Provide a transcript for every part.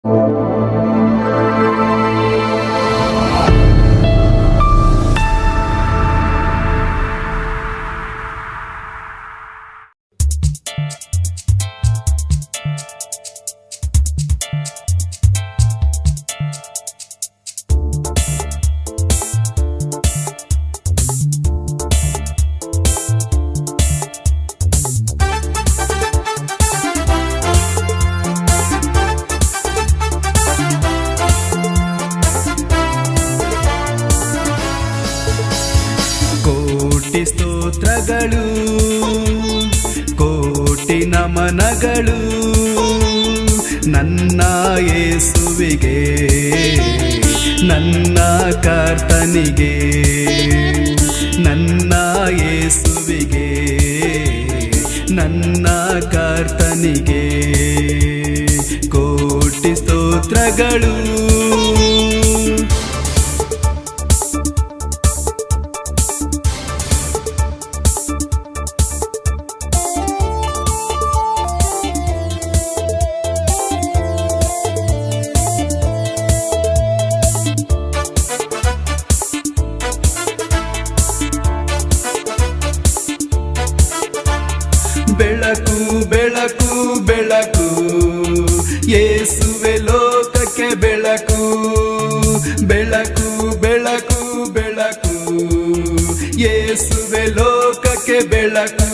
ಕೋಟಿ ಸ್ತೋತ್ರಗಳು, ಕೋಟಿ ನಮನಗಳು ನನ್ನ ಯೇಸುವಿಗೆ, ನನ್ನ ಕರ್ತನಿಗೆ, ನನ್ನ ಯೇಸುವಿಗೆ, ನನ್ನ ಕರ್ತನಿಗೆ ಕೋಟಿ ಸ್ತೋತ್ರಗಳು. ಬೆಳಕು ಬೆಳಕು ಬೆಳಕು ಯೇಸುವೆ ಲೋಕಕ್ಕೆ ಬೆಳಕು, ಬೆಳಕು ಬೆಳಕು ಬೆಳಕು ಯೇಸುವೆ ಲೋಕಕ್ಕೆ ಬೆಳಕು.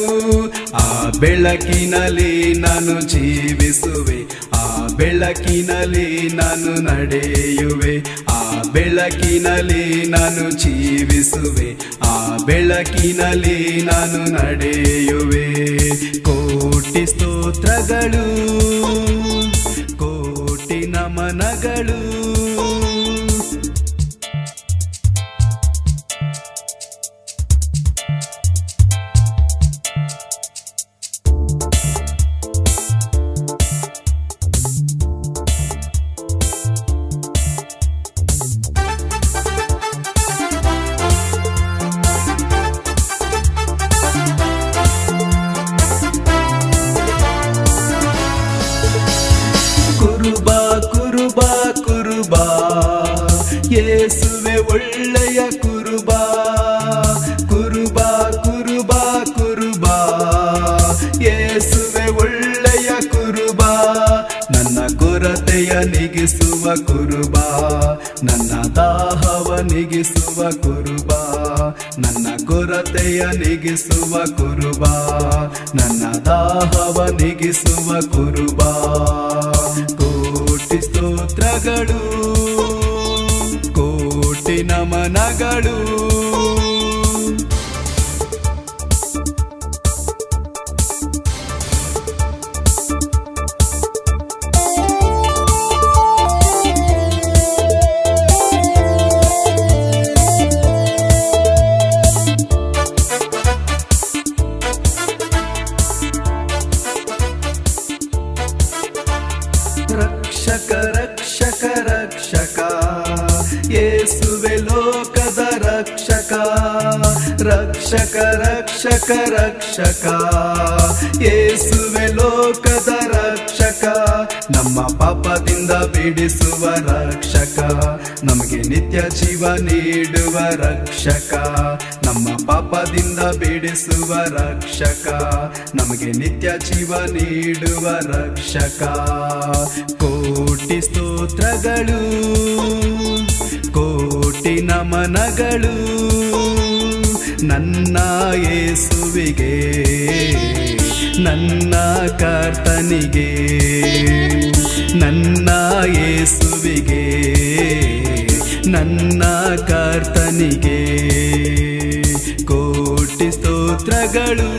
ಆ ಬೆಳಕಿನಲ್ಲಿ ನಾನು ಜೀವಿಸುವೆ, ಆ ಬೆಳಕಿನಲ್ಲಿ ನಾನು ನಡೆಯುವೆ, ಆ ಬೆಳಕಿನಲ್ಲಿ ನಾನು ಜೀವಿಸುವೆ, ಆ ಬೆಳಕಿನಲ್ಲಿ ನಾನು ನಡೆಯುವೆ. ಕೋಟಿ ಸ್ತೋತ್ರಗಳು, ಕೋಟಿ ನಮನಗಳು. ಕುರುಬಾ ಕುರುಬಾ ಕುರುಬಾ ಯೇಸುವೆ ಒಳ್ಳೆಯ ಕುರುಬಾ, ಕುರುಬಾ ಕುರುಬಾ ಕುರುಬಾ ಯೇಸುವೆ ಒಳ್ಳೆಯ ಕುರುಬಾ. ನನ್ನ ಕೊರತೆಯ ನೀಗಿಸುವ ಕುರುಬಾ, ನನ್ನ ದಾಹವ ನೀಗಿಸುವ ಕುರುಬಾ, ನನ್ನ ಕೊರತೆಯ ನೀಗಿಸುವ ಕುರುಬಾ, ನನ್ನ ದಾಹವ ನೀಗಿಸುವ ಕುರುಬಾ. ಕೋಟಿ ಸ್ತೋತ್ರಗಳು, ಕೋಟಿ ನಮನಗಳು. ರಕ್ಷಕ ರಕ್ಷಕ ರಕ್ಷಕ ಯೇಸುವೆ ಲೋಕದ ರಕ್ಷಕ, ರಕ್ಷಕ ರಕ್ಷಕ ರಕ್ಷಕ ಯೇಸುವೆ ಲೋಕದ ರಕ್ಷಕ. ನಮ್ಮ ಪಾಪದಿಂದ ಬಿಡಿಸುವ ರಕ್ಷಕ, ನಮಗೆ ನಿತ್ಯ ಜೀವ ನೀಡುವ ರಕ್ಷಕ. ನಮ್ಮ ಪಾಪದಿಂದ ಬಿಡಿಸುವ ರಕ್ಷಕ, ನಮಗೆ ನಿತ್ಯ ಜೀವ ನೀಡುವ ರಕ್ಷಕ. ಕೋಟಿ ಸ್ತೋತ್ರಗಳು, ಕೋಟಿ ನಮನಗಳು ನನ್ನ ಯೇಸುವಿಗೆ, ನನ್ನ ಕರ್ತನಿಗೆ, ನನ್ನ ಯೇಸುವಿಗೆ, ನನ್ನ ಕರ್ತನಿಗೆ ಕೋಟಿ ಸ್ತೋತ್ರಗಳು.